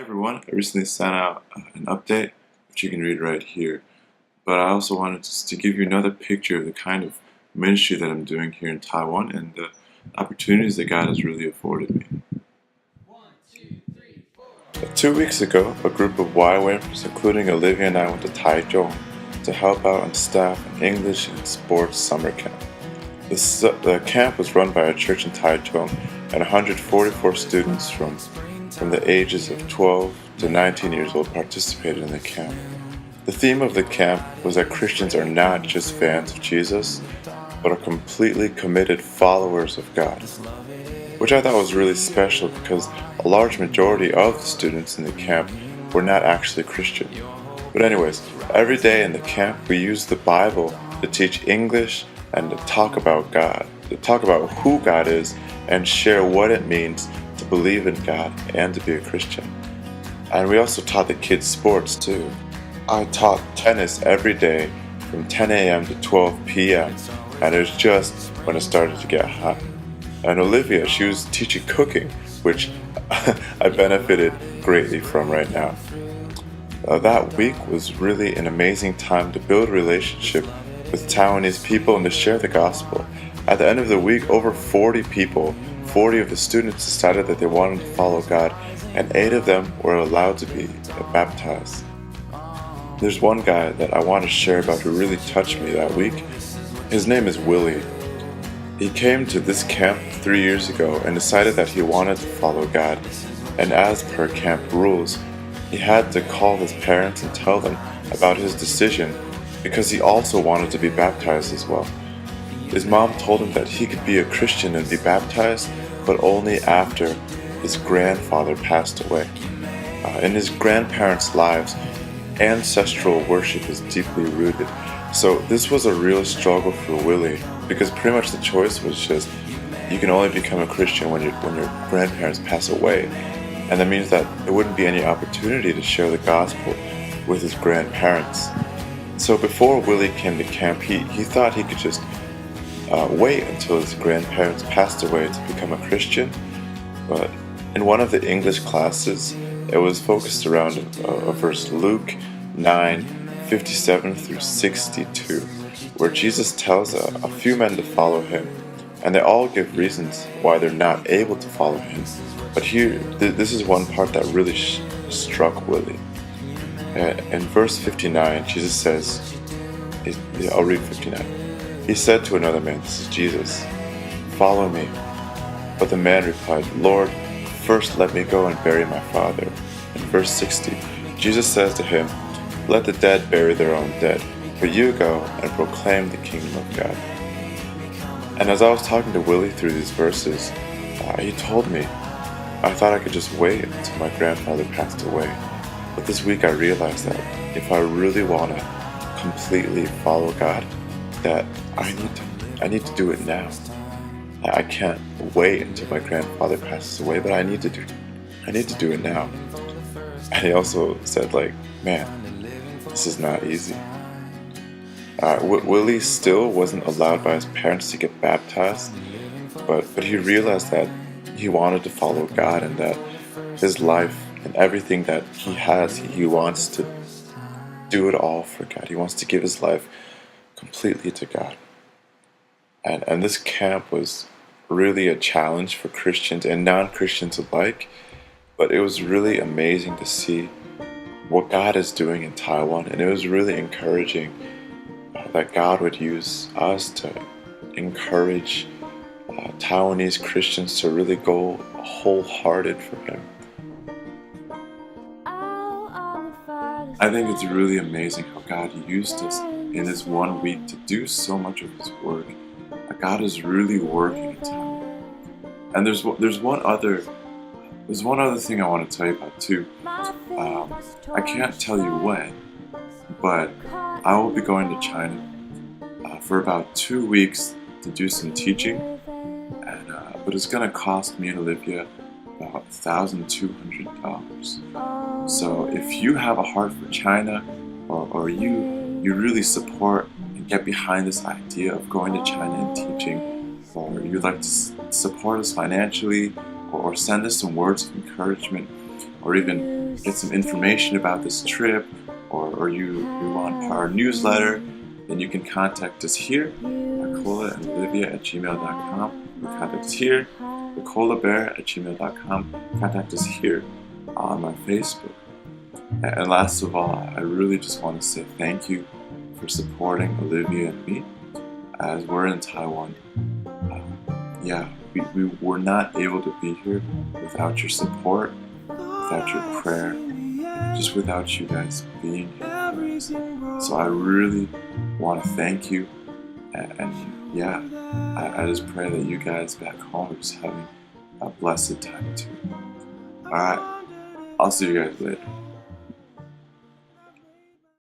everyone, I recently sent out an update, which you can read right here. But I also wanted to give you another picture of the kind of ministry that I'm doing here in Taiwan and the opportunities that God has really afforded me. 2 weeks ago, a group of YWAMers, including Olivia and I, went to Taichung to help out on staff an English and sports summer camp. The camp was run by a church in Taichung, and 144 students from the ages of 12 to 19 years old participated in the camp. The theme of the camp was that Christians are not just fans of Jesus, but are completely committed followers of God, which I thought was really special because a large majority of the students in the camp were not actually Christian. But anyways, every day in the camp we used the Bible to teach English and to talk about God, to talk about who God is and share what it means to believe in God and to be a Christian. And we also taught the kids sports too. I taught tennis every day from 10 a.m. to 12 p.m. and it was just when it started to get hot. And Olivia, she was teaching cooking, which I benefited greatly from right now. That week was really an amazing time to build a relationship with Taiwanese people and to share the gospel. At the end of the week, over 40 of the students decided that they wanted to follow God, and 8 of them were allowed to be baptized. There's one guy that I want to share about who really touched me that week. His name is Willie. He came to this camp 3 years ago and decided that he wanted to follow God, and as per camp rules, he had to call his parents and tell them about his decision because he also wanted to be baptized as well. His mom told him that he could be a Christian and be baptized, but only after his grandfather passed away. In his grandparents' lives, ancestral worship is deeply rooted. So this was a real struggle for Willie because pretty much the choice was just you can only become a Christian when your grandparents pass away. And that means that there wouldn't be any opportunity to share the gospel with his grandparents. So before Willie came to camp, he thought he could just wait until his grandparents passed away to become a Christian. But in one of the English classes, it was focused around a verse, Luke 9:57 through 62, where Jesus tells a few men to follow him, and they all give reasons why they're not able to follow him. But here, this is one part that really struck Willie. In verse 59, Jesus says, I'll read 59. He said to another man, this is Jesus, "Follow me." But the man replied, "Lord, first let me go and bury my father." In verse 60, Jesus says to him, "Let the dead bury their own dead, but you go and proclaim the kingdom of God." And as I was talking to Willie through these verses, he told me, I thought I could just wait until my grandfather passed away. But this week I realized that if I really want to completely follow God, that I need to do it now. I can't wait until my grandfather passes away, but I need to do it now. And he also said, man, this is not easy. Willie still wasn't allowed by his parents to get baptized, but he realized that he wanted to follow God and that his life and everything that he has, he wants to do it all for God. He wants to give his life completely to God. And this camp was really a challenge for Christians and non-Christians alike, but it was really amazing to see what God is doing in Taiwan, and it was really encouraging that God would use us to encourage Taiwanese Christians to really go wholehearted for Him. I think it's really amazing how God used us in this 1 week to do so much of His work. God is really working in Taiwan. And there's one other thing I want to tell you about too. I can't tell you when, but I will be going to China for about 2 weeks to do some teaching, but it's going to cost me and Olivia about $1,200. So if you have a heart for China, or you really support and get behind this idea of going to China and teaching, or you'd like to support us financially, or send us some words of encouragement, or even get some information about this trip, or you want our newsletter, then you can contact us here, nicolaandolivia@gmail.com. You can contact us here, nicolabear@gmail.com. Contact us here on my Facebook. And last of all, I really just want to say thank you for supporting Olivia and me as we're in Taiwan. We were not able to be here without your support, without your prayer, just without you guys being here for us. So I really want to thank you, and I just pray that you guys back home are just having a blessed time too. Alright, I'll see you guys later.